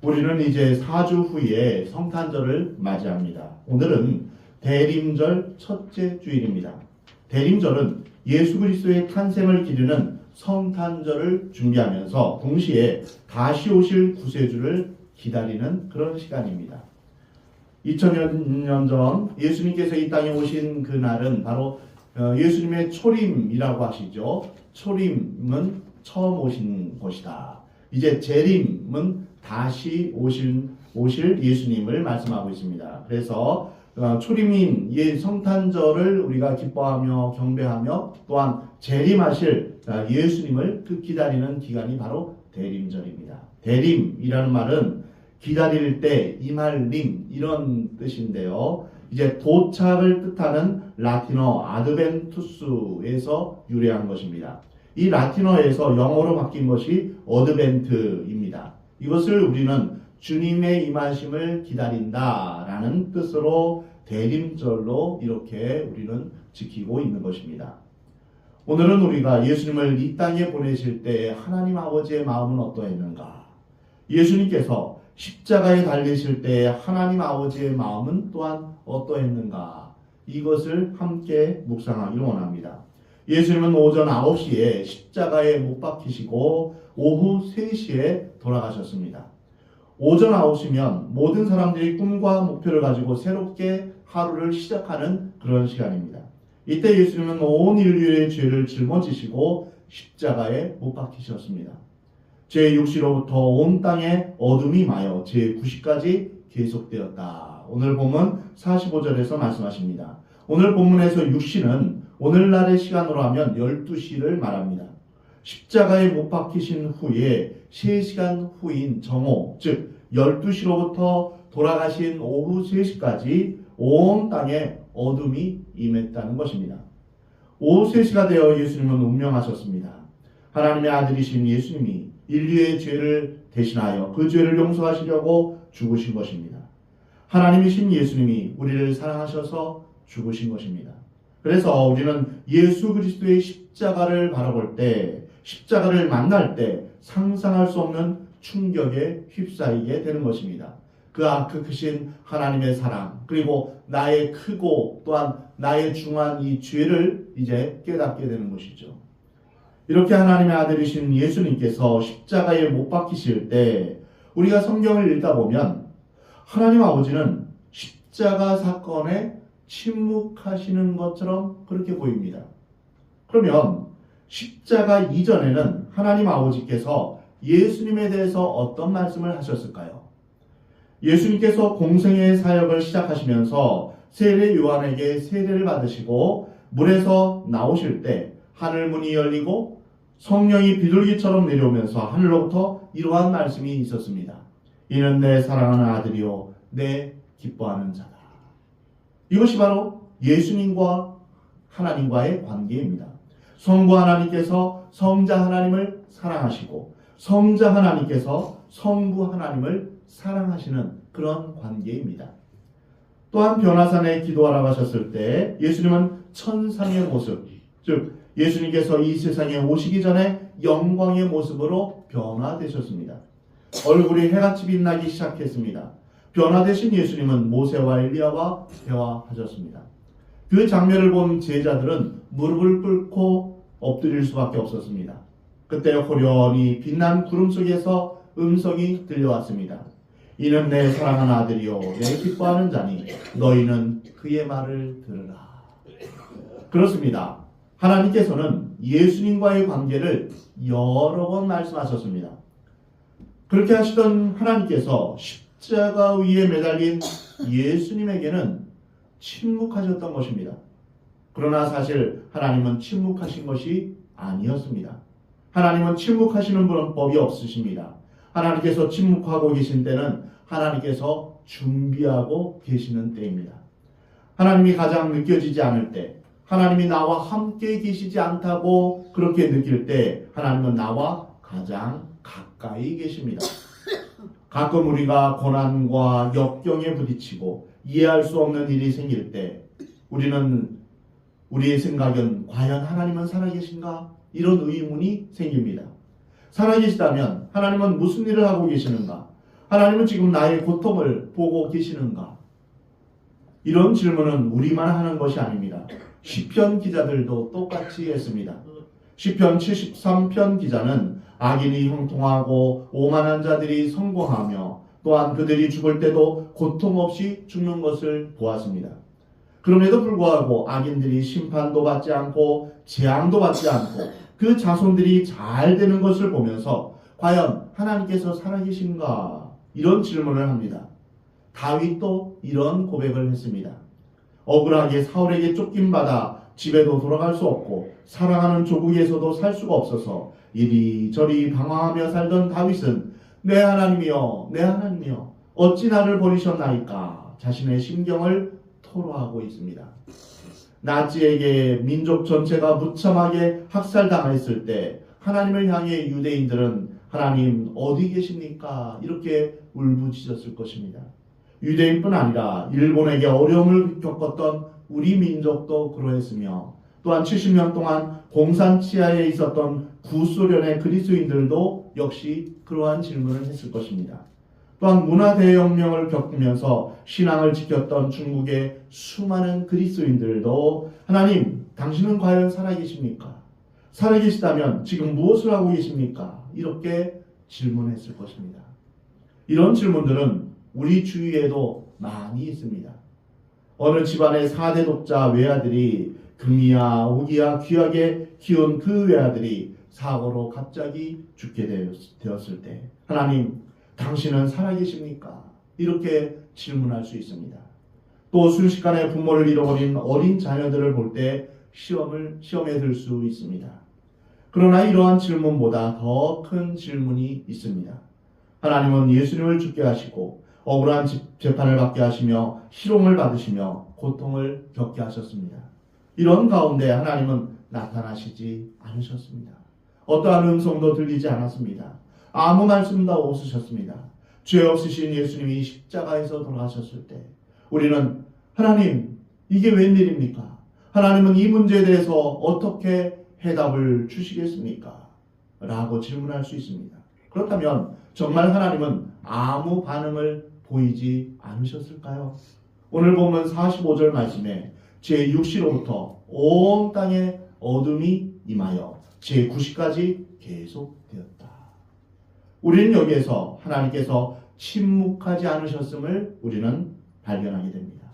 우리는 이제 4주 후에 성탄절을 맞이합니다. 오늘은 대림절 첫째 주일입니다. 대림절은 예수 그리스도의 탄생을 기리는 성탄절을 준비하면서 동시에 다시 오실 구세주를 기다리는 그런 시간입니다. 2000년 전 예수님께서 이 땅에 오신 그날은 바로 예수님의 초림이라고 하시죠. 초림은 처음 오신 것이다. 이제 재림은 다시 오실 예수님을 말씀하고 있습니다. 그래서 초림인 성탄절을 우리가 기뻐하며 경배하며 또한 재림하실 예수님을 기다리는 기간이 바로 대림절입니다. 대림이라는 말은 기다릴 때, 임할 림 이런 뜻인데요. 이제 도착을 뜻하는 라틴어 아드벤투스에서 유래한 것입니다. 이 라틴어에서 영어로 바뀐 것이 어드벤트입니다. 이것을 우리는 주님의 임하심을 기다린다라는 뜻으로 대림절로 이렇게 우리는 지키고 있는 것입니다. 오늘은 우리가 예수님을 이 땅에 보내실 때 하나님 아버지의 마음은 어떠했는가? 예수님께서 십자가에 달리실 때 하나님 아버지의 마음은 또한 어떠했는가? 이것을 함께 묵상하기를 원합니다. 예수님은 오전 9시에 십자가에 못 박히시고 오후 3시에 돌아가셨습니다. 오전 9시면 모든 사람들이 꿈과 목표를 가지고 새롭게 하루를 시작하는 그런 시간입니다. 이때 예수님은 온 인류의 죄를 짊어지시고 십자가에 못 박히셨습니다. 제6시로부터 온 땅에 어둠이 마여 제9시까지 계속되었다. 오늘 본문 45절에서 말씀하십니다. 오늘 본문에서 6시는 오늘날의 시간으로 하면 12시를 말합니다. 십자가에 못 박히신 후에 3시간 후인 정오, 즉 12시로부터 돌아가신 오후 3시까지 온 땅에 어둠이 임했다는 것입니다. 오후 3시가 되어 예수님은 운명하셨습니다. 하나님의 아들이신 예수님이 인류의 죄를 대신하여 그 죄를 용서하시려고 죽으신 것입니다. 하나님이신 예수님이 우리를 사랑하셔서 죽으신 것입니다. 그래서 우리는 예수 그리스도의 십자가를 바라볼 때, 십자가를 만날 때 상상할 수 없는 충격에 휩싸이게 되는 것입니다. 그 크신 하나님의 사랑, 그리고 나의 크고 또한 나의 중한 이 죄를 이제 깨닫게 되는 것이죠. 이렇게 하나님의 아들이신 예수님께서 십자가에 못 박히실 때 우리가 성경을 읽다 보면 하나님 아버지는 십자가 사건에 침묵하시는 것처럼 그렇게 보입니다. 그러면 십자가 이전에는 하나님 아버지께서 예수님에 대해서 어떤 말씀을 하셨을까요? 예수님께서 공생의 사역을 시작하시면서 세례 요한에게 세례를 받으시고 물에서 나오실 때 하늘 문이 열리고 성령이 비둘기처럼 내려오면서 하늘로부터 이러한 말씀이 있었습니다. 이는 내 사랑하는 아들이요 내 기뻐하는 자다. 이것이 바로 예수님과 하나님과의 관계입니다. 성부 하나님께서 성자 하나님을 사랑하시고 성자 하나님께서 성부 하나님을 사랑하시는 그런 관계입니다. 또한 변화산에 기도하러 가셨을 때 예수님은 천상의 모습, 즉 예수님께서 이 세상에 오시기 전에 영광의 모습으로 변화되셨습니다. 얼굴이 해같이 빛나기 시작했습니다. 변화되신 예수님은 모세와 엘리야와 대화하셨습니다. 그 장면을 본 제자들은 무릎을 꿇고 엎드릴 수밖에 없었습니다. 그때 호련히 빛난 구름 속에서 음성이 들려왔습니다. 이는 내 사랑하는 아들이요 내 기뻐하는 자니 너희는 그의 말을 들으라. 그렇습니다. 하나님께서는 예수님과의 관계를 여러 번 말씀하셨습니다. 그렇게 하시던 하나님께서 십자가 위에 매달린 예수님에게는 침묵하셨던 것입니다. 그러나 사실 하나님은 침묵하신 것이 아니었습니다. 하나님은 침묵하시는 법이 없으십니다. 하나님께서 침묵하고 계신 때는 하나님께서 준비하고 계시는 때입니다. 하나님이 가장 느껴지지 않을 때, 하나님이 나와 함께 계시지 않다고 그렇게 느낄 때 하나님은 나와 가장 가까이 계십니다. 가끔 우리가 고난과 역경에 부딪히고 이해할 수 없는 일이 생길 때 우리의 생각은 과연 하나님은 살아계신가? 이런 의문이 생깁니다. 살아계시다면 하나님은 무슨 일을 하고 계시는가? 하나님은 지금 나의 고통을 보고 계시는가? 이런 질문은 우리만 하는 것이 아닙니다. 시편 기자들도 똑같이 했습니다. 시편 73편 기자는 악인이 형통하고 오만한 자들이 성공하며 또한 그들이 죽을 때도 고통 없이 죽는 것을 보았습니다. 그럼에도 불구하고 악인들이 심판도 받지 않고 재앙도 받지 않고 그 자손들이 잘 되는 것을 보면서 과연 하나님께서 살아계신가? 이런 질문을 합니다. 다윗도 이런 고백을 했습니다. 억울하게 사울에게 쫓김받아 집에도 돌아갈 수 없고 사랑하는 조국에서도 살 수가 없어서 이리저리 방황하며 살던 다윗은 내 하나님이여 내 하나님이여 어찌 나를 버리셨나이까 자신의 심경을 토로하고 있습니다. 나치에게 민족 전체가 무참하게 학살당했을 때 하나님을 향해 유대인들은 하나님 어디 계십니까? 이렇게 울부짖었을 것입니다. 유대인뿐 아니라 일본에게 어려움을 겪었던 우리 민족도 그러했으며 또한 70년 동안 공산 치하에 있었던 구소련의 그리스도인들도 역시 그러한 질문을 했을 것입니다. 또한 문화대혁명을 겪으면서 신앙을 지켰던 중국의 수많은 그리스도인들도 하나님 당신은 과연 살아계십니까? 살아계시다면 지금 무엇을 하고 계십니까? 이렇게 질문했을 것입니다. 이런 질문들은 우리 주위에도 많이 있습니다. 어느 집안의 4대 독자 외아들이 금이야 오기야 귀하게 키운 그 외아들이 사고로 갑자기 죽게 되었을 때 하나님 당신은 살아계십니까? 이렇게 질문할 수 있습니다. 또 순식간에 부모를 잃어버린 어린 자녀들을 볼 때 시험에 들 수 있습니다. 그러나 이러한 질문보다 더 큰 질문이 있습니다. 하나님은 예수님을 죽게 하시고 억울한 재판을 받게 하시며 희롱을 받으시며 고통을 겪게 하셨습니다. 이런 가운데 하나님은 나타나시지 않으셨습니다. 어떠한 음성도 들리지 않았습니다. 아무 말씀도 없으셨습니다. 죄 없으신 예수님이 십자가에서 돌아가셨을 때 우리는 하나님 이게 웬일입니까? 하나님은 이 문제에 대해서 어떻게 해답을 주시겠습니까? 라고 질문할 수 있습니다. 그렇다면 정말 하나님은 아무 반응을 보이지 않으셨을까요? 오늘 보면 45절 말씀에 제6시로부터 온 땅에 어둠이 임하여 제9시까지 계속되었다. 우리는 여기에서 하나님께서 침묵하지 않으셨음을 우리는 발견하게 됩니다.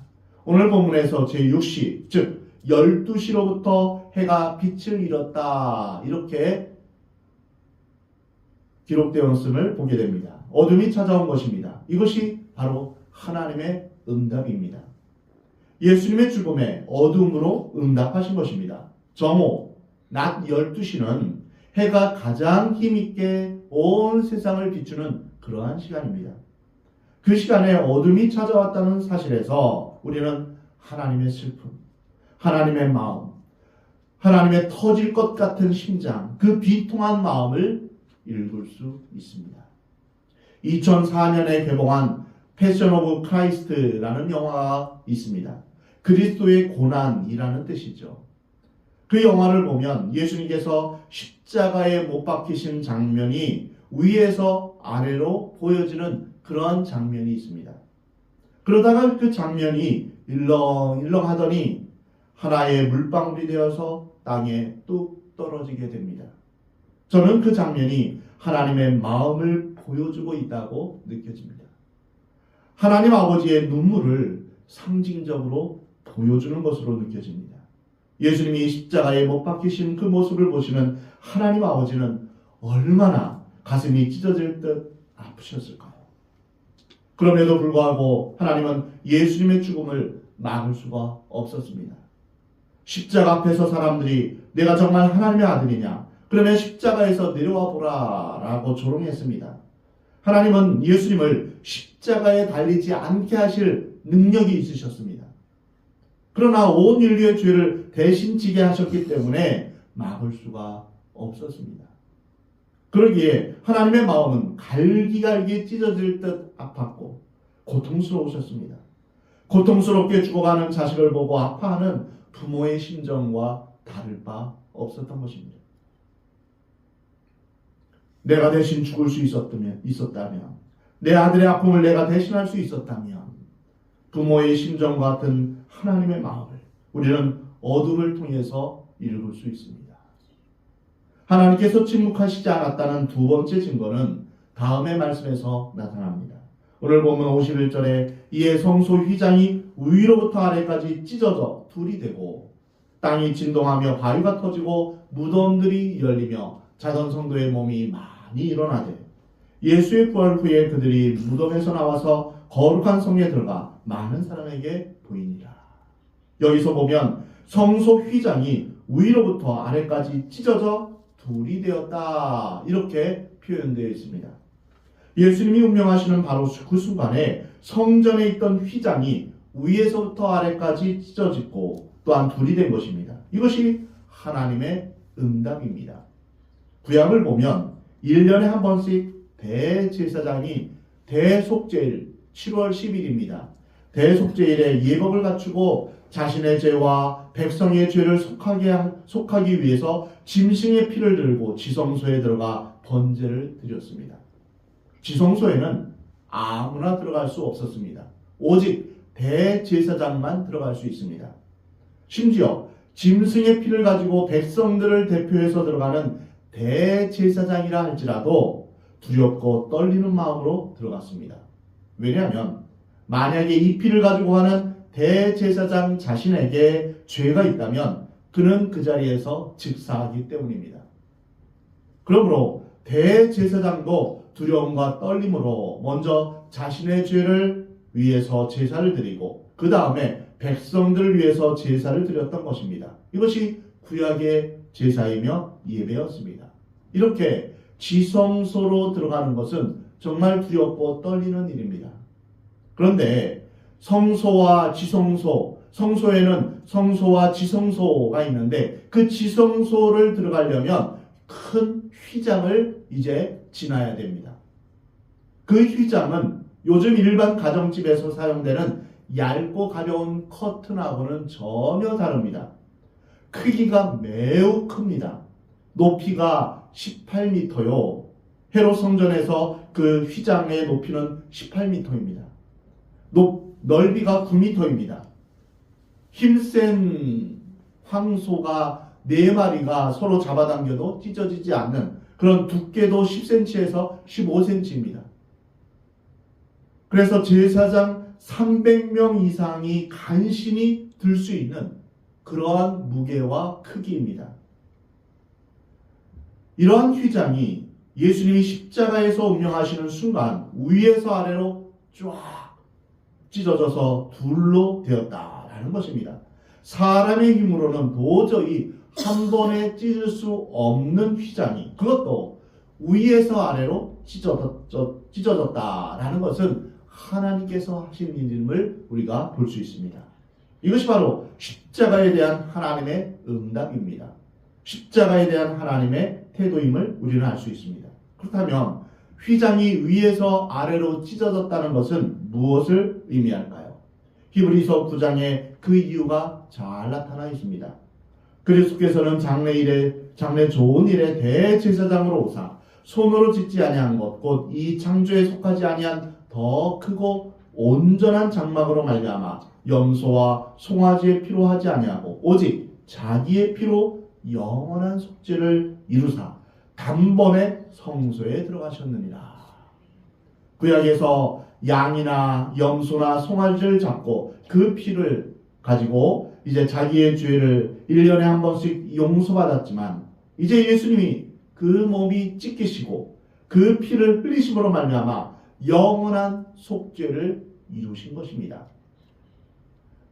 오늘 본문에서 제6시 즉 12시로부터 해가 빛을 잃었다 이렇게 기록되었음을 보게 됩니다. 어둠이 찾아온 것입니다. 이것이 바로 하나님의 응답입니다. 예수님의 죽음에 어둠으로 응답하신 것입니다. 정오, 낮 12시는 해가 가장 힘있게 온 세상을 비추는 그러한 시간입니다. 그 시간에 어둠이 찾아왔다는 사실에서 우리는 하나님의 슬픔, 하나님의 마음, 하나님의 터질 것 같은 심장, 그 비통한 마음을 읽을 수 있습니다. 2004년에 개봉한 패션 오브 크라이스트라는 영화가 있습니다. 그리스도의 고난이라는 뜻이죠. 그 영화를 보면 예수님께서 십자가에 못 박히신 장면이 위에서 아래로 보여지는 그러한 장면이 있습니다. 그러다가 그 장면이 일렁일렁하더니 하나의 물방울이 되어서 땅에 뚝 떨어지게 됩니다. 저는 그 장면이 하나님의 마음을 보여주고 있다고 느껴집니다. 하나님 아버지의 눈물을 상징적으로 보여주는 것으로 느껴집니다. 예수님이 십자가에 못 박히신 그 모습을 보시는 하나님 아버지는 얼마나 가슴이 찢어질 듯 아프셨을까요? 그럼에도 불구하고 하나님은 예수님의 죽음을 막을 수가 없었습니다. 십자가 앞에서 사람들이 내가 정말 하나님의 아들이냐? 그러면 십자가에서 내려와 보라 라고 조롱했습니다. 하나님은 예수님을 십자가에 달리지 않게 하실 능력이 있으셨습니다. 그러나 온 인류의 죄를 대신 지게 하셨기 때문에 막을 수가 없었습니다. 그러기에 하나님의 마음은 갈기갈기 찢어질 듯 아팠고 고통스러우셨습니다. 고통스럽게 죽어가는 자식을 보고 아파하는 부모의 심정과 다를 바 없었던 것입니다. 내가 대신 죽을 수 있었다면 내 아들의 아픔을 내가 대신할 수 있었다면 부모의 심정과 같은 하나님의 마음을 우리는 어둠을 통해서 읽을 수 있습니다. 하나님께서 침묵하시지 않았다는 두 번째 증거는 다음의 말씀에서 나타납니다. 오늘 보면 51절에 이에 성소 휘장이 위로부터 아래까지 찢어져 둘이 되고 땅이 진동하며 바위가 터지고 무덤들이 열리며 자던 성도의 몸이 많이 일어나되 예수의 부활 후에 그들이 무덤에서 나와서 거룩한 성에 들어가 많은 사람에게 보이니라. 여기서 보면 성소 휘장이 위로부터 아래까지 찢어져 둘이 되었다, 이렇게 표현되어 있습니다. 예수님이 운명하시는 바로 그 순간에 성전에 있던 휘장이 위에서부터 아래까지 찢어지고 또한 둘이 된 것입니다. 이것이 하나님의 응답입니다. 구약을 보면 1년에 한 번씩 대제사장이 대속죄일 7월 10일입니다. 대속죄일에 예법을 갖추고 자신의 죄와 백성의 죄를 속하기 위해서 짐승의 피를 들고 지성소에 들어가 번제를 드렸습니다. 지성소에는 아무나 들어갈 수 없었습니다. 오직 대제사장만 들어갈 수 있습니다. 심지어 짐승의 피를 가지고 백성들을 대표해서 들어가는 대제사장이라 할지라도 두렵고 떨리는 마음으로 들어갔습니다. 왜냐하면 만약에 이 피를 가지고 가는 대제사장 자신에게 죄가 있다면 그는 그 자리에서 즉사하기 때문입니다. 그러므로 대제사장도 두려움과 떨림으로 먼저 자신의 죄를 위해서 제사를 드리고 그 다음에 백성들을 위해서 제사를 드렸던 것입니다. 이것이 구약의 제사이며 예배였습니다. 이렇게 지성소로 들어가는 것은 정말 두렵고 떨리는 일입니다. 그런데 성소와 지성소, 성소에는 성소와 지성소가 있는데 그 지성소를 들어가려면 큰 휘장을 이제 지나야 됩니다. 그 휘장은 요즘 일반 가정집에서 사용되는 얇고 가벼운 커튼하고는 전혀 다릅니다. 크기가 매우 큽니다. 높이가 18m요. 헤롯 성전에서 그 휘장의 높이는 18m입니다. 넓이가 9m입니다. 힘센 황소가 4마리가 서로 잡아당겨도 찢어지지 않는 그런 두께도 10cm에서 15cm입니다. 그래서 제사장 300명 이상이 간신히 들 수 있는 그러한 무게와 크기입니다. 이러한 휘장이 예수님이 십자가에서 운명하시는 순간 위에서 아래로 쫙 찢어져서 둘로 되었다라는 것입니다. 사람의 힘으로는 도저히 한 번에 찢을 수 없는 휘장이 그것도 위에서 아래로 찢어졌다라는 것은 하나님께서 하신 일임을 우리가 볼 수 있습니다. 이것이 바로 십자가에 대한 하나님의 응답입니다. 십자가에 대한 하나님의 태도임을 우리는 알 수 있습니다. 그렇다면 휘장이 위에서 아래로 찢어졌다는 것은 무엇을 의미할까요? 히브리서 9장에 그 이유가 잘 나타나 있습니다. 그리스도께서는 장래 좋은 일에 대제사장으로 오사 손으로 짓지 아니한 것 곧 이 창조에 속하지 아니한 더 크고 온전한 장막으로 말미암아 염소와 송아지의 피로 하지 아니하고 오직 자기의 피로 영원한 속죄를 이루사 단번에 성소에 들어가셨느니라. 구약에서 양이나 염소나 송아지를 잡고 그 피를 가지고 이제 자기의 죄를 1년에 한 번씩 용서받았지만 이제 예수님이 그 몸이 찢기시고 그 피를 흘리심으로 말미암아 영원한 속죄를 이루신 것입니다.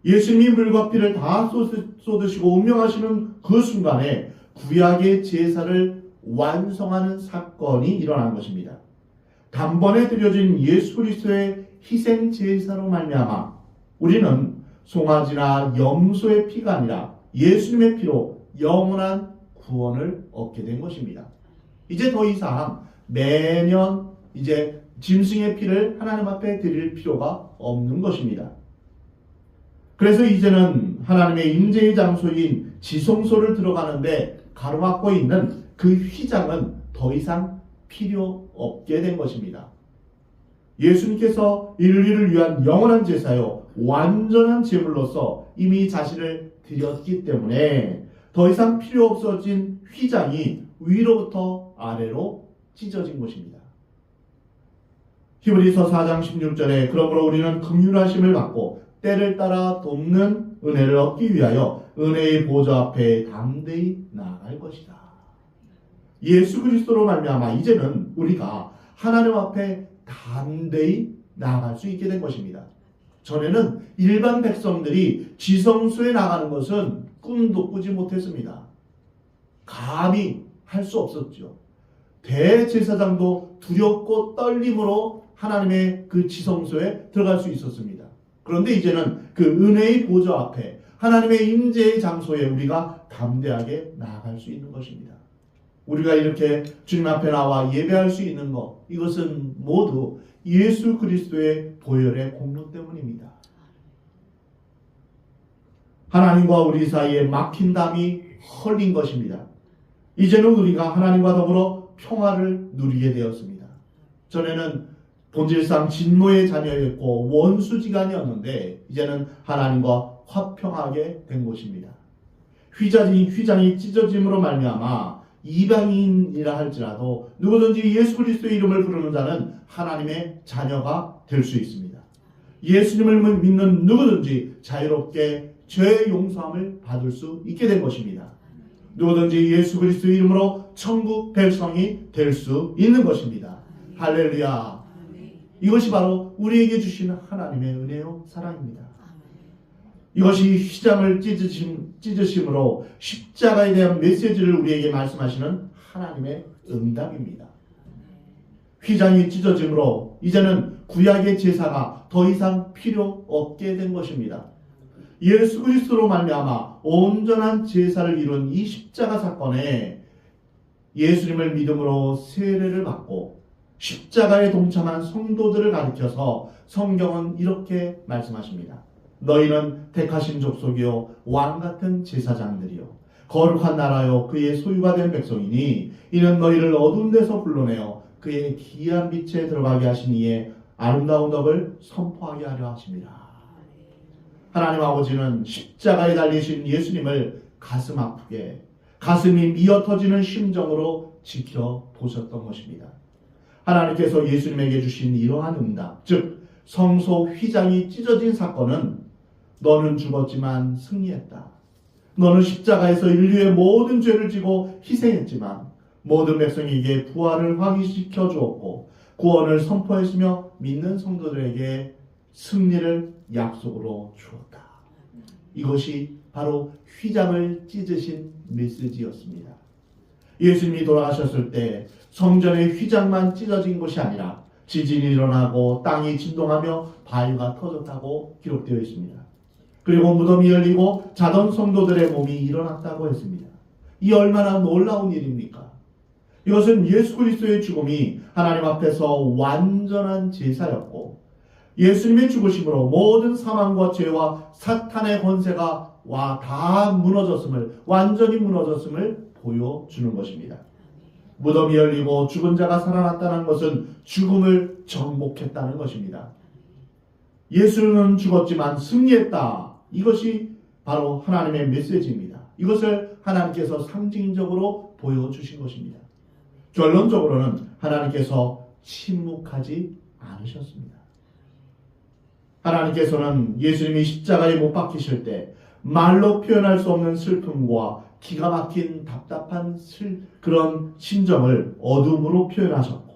예수님이 물과 피를 다 쏟으시고 운명하시는 그 순간에 구약의 제사를 완성하는 사건이 일어난 것입니다. 단번에 드려진 예수 그리스도의 희생 제사로 말미암아 우리는 송아지나 염소의 피가 아니라 예수님의 피로 영원한 구원을 얻게 된 것입니다. 이제 더 이상 매년 이제 짐승의 피를 하나님 앞에 드릴 필요가 없는 것입니다. 그래서 이제는 하나님의 임재의 장소인 지성소를 들어가는데 가로막고 있는 그 휘장은 더 이상 필요 없게 된 것입니다. 예수님께서 인류를 위한 영원한 제사요 완전한 제물로서 이미 자신을 드렸기 때문에 더 이상 필요 없어진 휘장이 위로부터 아래로 찢어진 것입니다. 히브리서 4장 16절에 그러므로 우리는 긍휼하심을 받고 때를 따라 돕는 은혜를 얻기 위하여 은혜의 보좌 앞에 담대히 나아갈 것이다. 예수 그리스도로 말미암아 이제는 우리가 하나님 앞에 담대히 나아갈 수 있게 된 것입니다. 전에는 일반 백성들이 지성소에 나가는 것은 꿈도 꾸지 못했습니다. 감히 할 수 없었죠. 대제사장도 두렵고 떨림으로 하나님의 그 지성소에 들어갈 수 있었습니다. 그런데 이제는 그 은혜의 보좌 앞에 하나님의 임재의 장소에 우리가 담대하게 나아갈 수 있는 것입니다. 우리가 이렇게 주님 앞에 나와 예배할 수 있는 것, 이것은 모두 예수 그리스도의 보혈의 공로 때문입니다. 하나님과 우리 사이에 막힌 담이 헐린 것입니다. 이제는 우리가 하나님과 더불어 평화를 누리게 되었습니다. 전에는 본질상 진노의 자녀였고 원수지간이었는데 이제는 하나님과 화평하게 된 것입니다. 휘장이 찢어짐으로 말미암아 이방인이라 할지라도 누구든지 예수 그리스도의 이름을 부르는 자는 하나님의 자녀가 될 수 있습니다. 예수님을 믿는 누구든지 자유롭게 죄의 용서함을 받을 수 있게 된 것입니다. 누구든지 예수 그리스도의 이름으로 천국 백성이 될 수 있는 것입니다. 할렐루야. 이것이 바로 우리에게 주시는 하나님의 은혜요 사랑입니다. 이것이 휘장을 찢으심으로 십자가에 대한 메시지를 우리에게 말씀하시는 하나님의 응답입니다. 휘장이 찢어짐으로 이제는 구약의 제사가 더 이상 필요 없게 된 것입니다. 예수 그리스도로 말미암아 온전한 제사를 이룬 이 십자가 사건에 예수님을 믿음으로 세례를 받고 십자가에 동참한 성도들을 가리켜서 성경은 이렇게 말씀하십니다. 너희는 택하신 족속이요 왕같은 제사장들이요 거룩한 나라요 그의 소유가 된 백성이니 이는 너희를 어두운 데서 불러내어 그의 기이한 빛에 들어가게 하신 이의 아름다운 덕을 선포하게 하려 하심이라. 하나님 아버지는 십자가에 달리신 예수님을 가슴 아프게 가슴이 미어 터지는 심정으로 지켜보셨던 것입니다. 하나님께서 예수님에게 주신 이러한 응답, 즉 성소 휘장이 찢어진 사건은 너는 죽었지만 승리했다. 너는 십자가에서 인류의 모든 죄를 지고 희생했지만 모든 백성에게 부활을 확인시켜 주었고 구원을 선포했으며 믿는 성도들에게 승리를 약속으로 주었다. 이것이 바로 휘장을 찢으신 메시지였습니다. 예수님이 돌아가셨을 때 성전의 휘장만 찢어진 것이 아니라 지진이 일어나고 땅이 진동하며 바위가 터졌다고 기록되어 있습니다. 그리고 무덤이 열리고 자던 성도들의 몸이 일어났다고 했습니다. 이 얼마나 놀라운 일입니까? 이것은 예수 그리스도의 죽음이 하나님 앞에서 완전한 제사였고 예수님의 죽으심으로 모든 사망과 죄와 사탄의 권세가 다 무너졌음을, 완전히 무너졌음을 보여주는 것입니다. 무덤이 열리고 죽은 자가 살아났다는 것은 죽음을 정복했다는 것입니다. 예수는 죽었지만 승리했다. 이것이 바로 하나님의 메시지입니다. 이것을 하나님께서 상징적으로 보여주신 것입니다. 결론적으로는 하나님께서 침묵하지 않으셨습니다. 하나님께서는 예수님이 십자가에 못 박히실 때 말로 표현할 수 없는 슬픔과 기가 막힌 답답한 그런 심정을 어둠으로 표현하셨고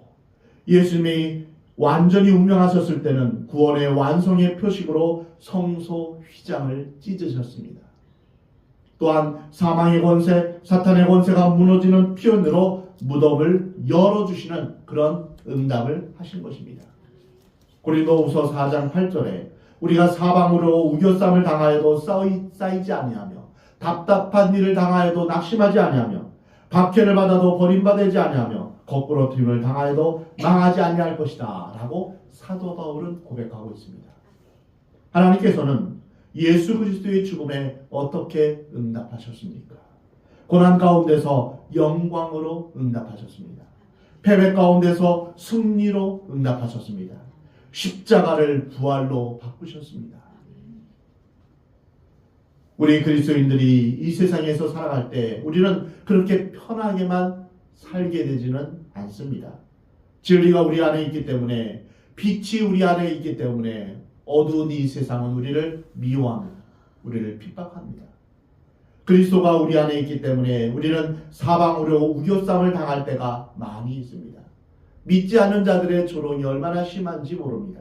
예수님이 완전히 운명하셨을 때는 구원의 완성의 표식으로 성소 휘장을 찢으셨습니다. 또한 사망의 권세, 사탄의 권세가 무너지는 표현으로 무덤을 열어주시는 그런 응답을 하신 것입니다. 고린도후서 4장 8절에 우리가 사방으로 우겨쌈을 당하여도 쌓이지 아니하며 답답한 일을 당하여도 낙심하지 아니하며 박해를 받아도 버림받지 아니하며 거꾸러뜨림을 당하여도 망하지 아니할 것이다 라고 사도 바울은 고백하고 있습니다. 하나님께서는 예수 그리스도의 죽음에 어떻게 응답하셨습니까? 고난 가운데서 영광으로 응답하셨습니다. 패배 가운데서 승리로 응답하셨습니다. 십자가를 부활로 바꾸셨습니다. 우리 그리스도인들이 이 세상에서 살아갈 때 우리는 그렇게 편하게만 살게 되지는 않습니다. 진리가 우리 안에 있기 때문에, 빛이 우리 안에 있기 때문에 어두운 이 세상은 우리를 미워합니다. 우리를 핍박합니다. 그리스도가 우리 안에 있기 때문에 우리는 사방으로 우겨쌈을 당할 때가 많이 있습니다. 믿지 않는 자들의 조롱이 얼마나 심한지 모릅니다.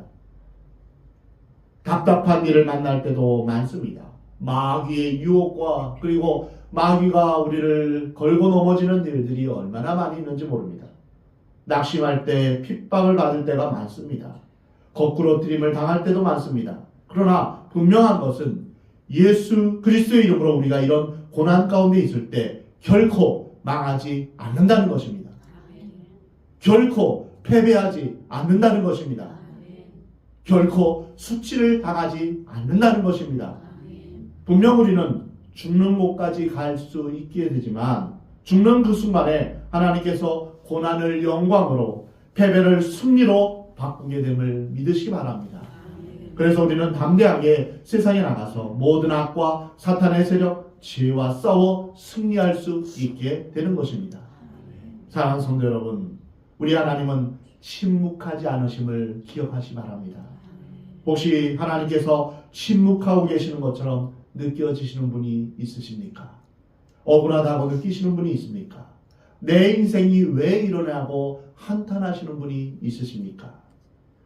답답한 일을 만날 때도 많습니다. 마귀의 유혹과 그리고 마귀가 우리를 걸고 넘어지는 일들이 얼마나 많이 있는지 모릅니다. 낙심할 때 핍박을 받을 때가 많습니다. 거꾸로 뜨림을 당할 때도 많습니다. 그러나 분명한 것은 예수 그리스도의 이름으로 우리가 이런 고난 가운데 있을 때 결코 망하지 않는다는 것입니다. 결코 패배하지 않는다는 것입니다. 결코 수치를 당하지 않는다는 것입니다. 분명 우리는 죽는 곳까지 갈 수 있게 되지만 죽는 그 순간에 하나님께서 고난을 영광으로, 패배를 승리로 바꾸게 됨을 믿으시기 바랍니다. 그래서 우리는 담대하게 세상에 나가서 모든 악과 사탄의 세력, 죄와 싸워 승리할 수 있게 되는 것입니다. 사랑하는 성도 여러분, 우리 하나님은 침묵하지 않으심을 기억하시기 바랍니다. 혹시 하나님께서 침묵하고 계시는 것처럼 느껴지시는 분이 있으십니까? 억울하다고 느끼시는 분이 있습니까? 내 인생이 왜 이러냐고 한탄하시는 분이 있으십니까?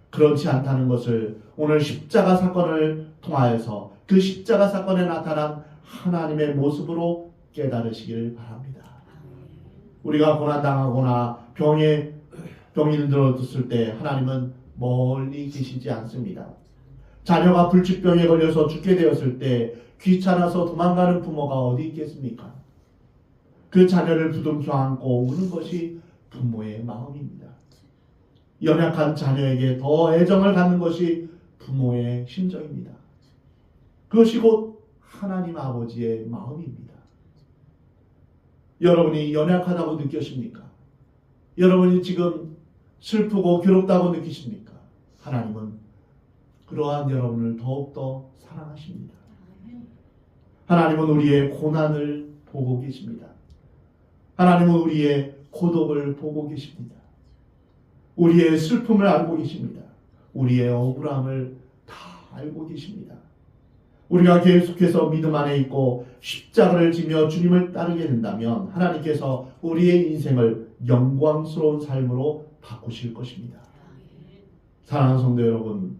그렇지 않다는 것을 오늘 십자가 사건을 통하여서 그 십자가 사건에 나타난 하나님의 모습으로 깨달으시길 바랍니다. 우리가 고난당하거나 병이 들었을 때 하나님은 멀리 계시지 않습니다. 자녀가 불치병에 걸려서 죽게 되었을 때 귀찮아서 도망가는 부모가 어디 있겠습니까? 그 자녀를 부둥켜 안고 우는 것이 부모의 마음입니다. 연약한 자녀에게 더 애정을 갖는 것이 부모의 심정입니다. 그것이 곧 하나님 아버지의 마음입니다. 여러분이 연약하다고 느끼십니까? 여러분이 지금 슬프고 괴롭다고 느끼십니까? 하나님은 그러한 여러분을 더욱더 사랑하십니다. 하나님은 우리의 고난을 보고 계십니다. 하나님은 우리의 고독을 보고 계십니다. 우리의 슬픔을 알고 계십니다. 우리의 억울함을 다 알고 계십니다. 우리가 계속해서 믿음 안에 있고 십자가를 지며 주님을 따르게 된다면 하나님께서 우리의 인생을 영광스러운 삶으로 바꾸실 것입니다. 사랑하는 성도 여러분,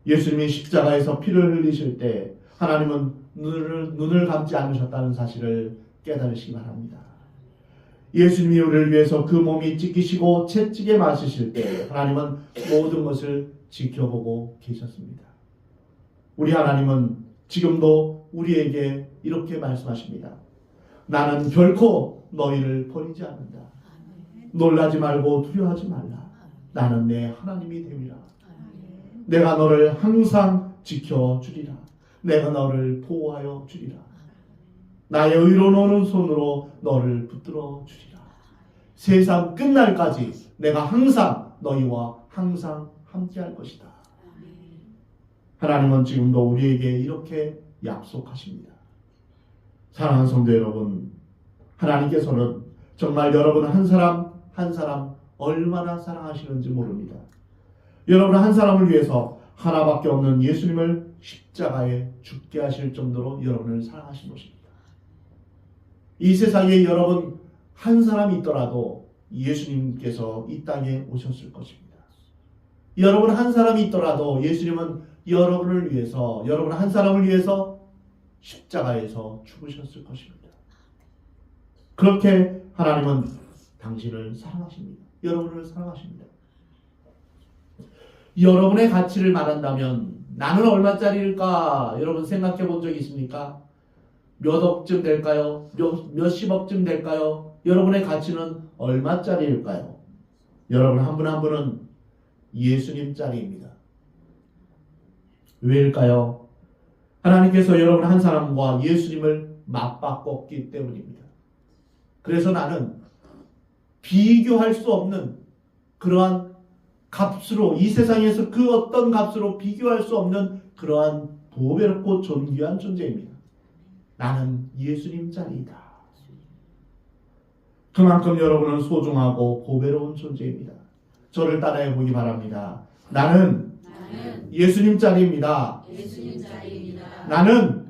예수님이 십자가에서 피를 흘리실 때 하나님은 눈을 감지 않으셨다는 사실을 깨달으시기 바랍니다. 예수님이 우리를 위해서 그 몸이 찢기시고 채찍에 맞으실 때 하나님은 모든 것을 지켜보고 계셨습니다. 우리 하나님은 지금도 우리에게 이렇게 말씀하십니다. 나는 결코 너희를 버리지 않는다. 놀라지 말고 두려워하지 말라. 나는 내 하나님이 됨이라. 내가 너를 항상 지켜주리라. 내가 너를 보호하여 주리라. 나의 의로운 오른손으로 너를 붙들어 주리라. 세상 끝날까지 내가 항상 너희와 항상 함께할 것이다. 하나님은 지금도 우리에게 이렇게 약속하십니다. 사랑하는 성도 여러분, 하나님께서는 정말 여러분 한 사람 한 사람 얼마나 사랑하시는지 모릅니다. 여러분 한 사람을 위해서 하나밖에 없는 예수님을 십자가에 죽게 하실 정도로 여러분을 사랑하신 것입니다. 이 세상에 여러분 한 사람이 있더라도 예수님께서 이 땅에 오셨을 것입니다. 여러분 한 사람이 있더라도 예수님은 여러분을 위해서, 여러분 한 사람을 위해서 십자가에서 죽으셨을 것입니다. 그렇게 하나님은 당신을 사랑하십니다. 여러분을 사랑하십니다. 여러분의 가치를 말한다면 나는 얼마짜리일까? 여러분 생각해 본 적이 있습니까? 몇 억쯤 될까요? 몇십억쯤 될까요? 여러분의 가치는 얼마짜리일까요? 여러분 한 분 한 분은 예수님짜리입니다. 왜일까요? 하나님께서 여러분 한 사람과 예수님을 맞바꿨기 때문입니다. 그래서 나는 비교할 수 없는 그러한 값으로, 이 세상에서 그 어떤 값으로 비교할 수 없는 그러한 보배롭고 존귀한 존재입니다. 나는 예수님 자리이다. 그만큼 여러분은 소중하고 보배로운 존재입니다. 저를 따라해 보기 바랍니다. 나는 예수님 자리입니다. 나는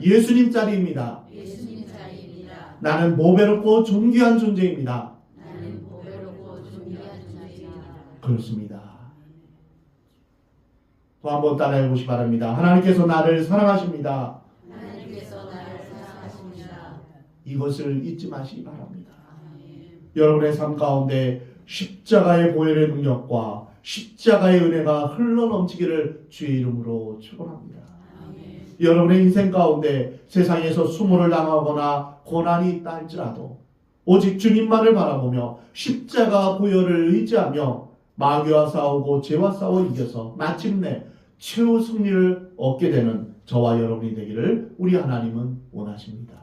예수님 자리입니다. 나는 보배롭고 존귀한 존재입니다. 그렇습니다. 또 한번 따라해 보시기 바랍니다. 하나님께서 나를 사랑하십니다. 이것을 잊지 마시기 바랍니다. 여러분의 삶 가운데 십자가의 보혈의 능력과 십자가의 은혜가 흘러넘치기를 주의 이름으로 축원합니다. 여러분의 인생 가운데 세상에서 수모를 당하거나 고난이 있다 할지라도 오직 주님만을 바라보며 십자가 보혈을 의지하며 마귀와 싸우고 죄와 싸워 이겨서 마침내 최후 승리를 얻게 되는 저와 여러분이 되기를 우리 하나님은 원하십니다.